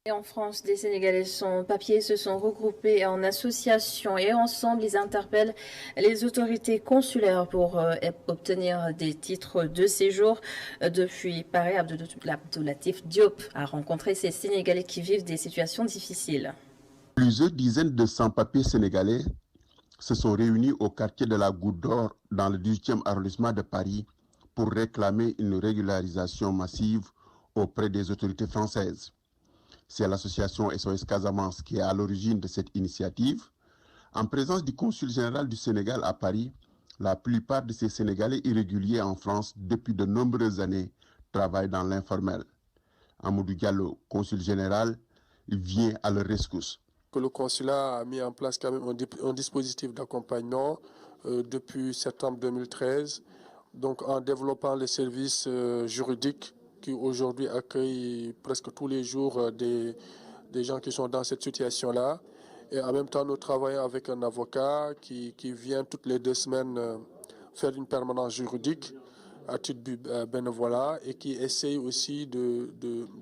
Et en France, des Sénégalais sans papier se sont regroupés en association et ensemble, ils interpellent les autorités consulaires pour obtenir des titres de séjour. Depuis Paris, Abdoulatif Diop a rencontré ces Sénégalais qui vivent des situations difficiles. Plusieurs dizaines de sans-papiers sénégalais se sont réunis au quartier de la Goutte d'Or dans le 18e arrondissement de Paris pour réclamer une régularisation massive auprès des autorités françaises. C'est l'association SOS Casamance qui est à l'origine de cette initiative. En présence du consul général du Sénégal à Paris, la plupart de ces Sénégalais irréguliers en France depuis de nombreuses années travaillent dans l'informel. Amadou Diallo, consul général, vient à leur rescousse. Que le consulat a mis en place quand même un dispositif d'accompagnement depuis septembre 2013, donc en développant les services juridiques qui aujourd'hui accueillent presque tous les jours des gens qui sont dans cette situation-là. Et en même temps, nous travaillons avec un avocat qui vient toutes les 2 semaines faire une permanence juridique à titre bénévolat et qui essaye aussi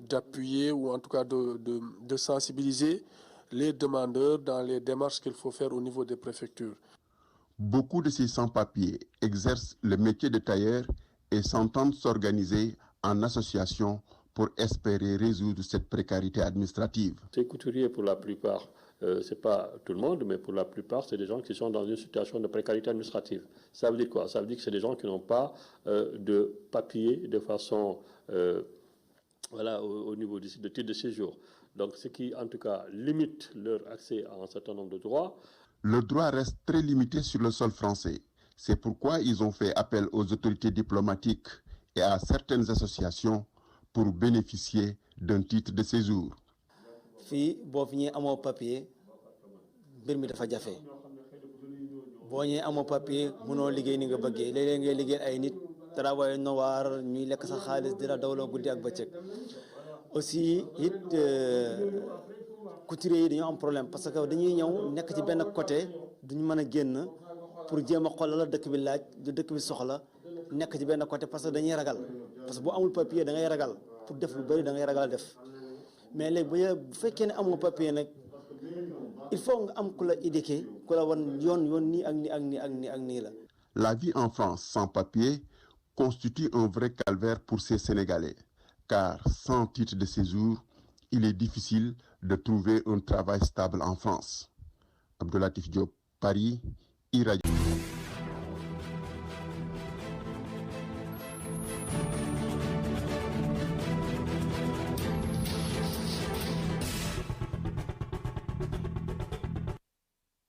d'appuyer ou en tout cas de sensibiliser les demandeurs dans les démarches qu'il faut faire au niveau des préfectures. Beaucoup de ces sans-papiers exercent le métier de tailleur et s'entendent s'organiser en association pour espérer résoudre cette précarité administrative. Ces couturiers, pour la plupart, c'est pas tout le monde, mais pour la plupart, c'est des gens qui sont dans une situation de précarité administrative. Ça veut dire quoi? Ça veut dire que c'est des gens qui n'ont pas de papier de façon, au niveau de titre de séjour. Donc, ce qui, en tout cas, limite leur accès à un certain nombre de droits. Le droit reste très limité sur le sol français. C'est pourquoi ils ont fait appel aux autorités diplomatiques et à certaines associations pour bénéficier d'un titre de séjour. Fii boo fi ñëwee amoo papier mbir mi dafa jafe boo ñëwee amoo papier mënoo liggéey ni nga bëggee léeg-léeg ngay liggéey ay nit travail noir ñuy lekk sa xaalis di la dawloo guddi ak bëccëg aussi it couturier yi dañoo am problème parce que dañuy ñëw nekk ci benn côté duñu mën a génn pour jéem a xool la dëkk bi laaj du dëkk bi soxla nekk ci benn côté parce que dañuy ragal parce que boo amul papier da ngay ragal pour def lu bëri da ngay ragal def mais léegi bu fekkee ne amoo papier nag il faut nga am ku la éduquer ku la wan yoon nii ak nii ak nii ak nii ak nii la. La vie en France sans papier constitue un vrai calvaire pour ces Sénégalais, car sans titre de séjour, il est difficile de trouver un travail stable en France. Abdoulatif Diop, Paris, iRadio.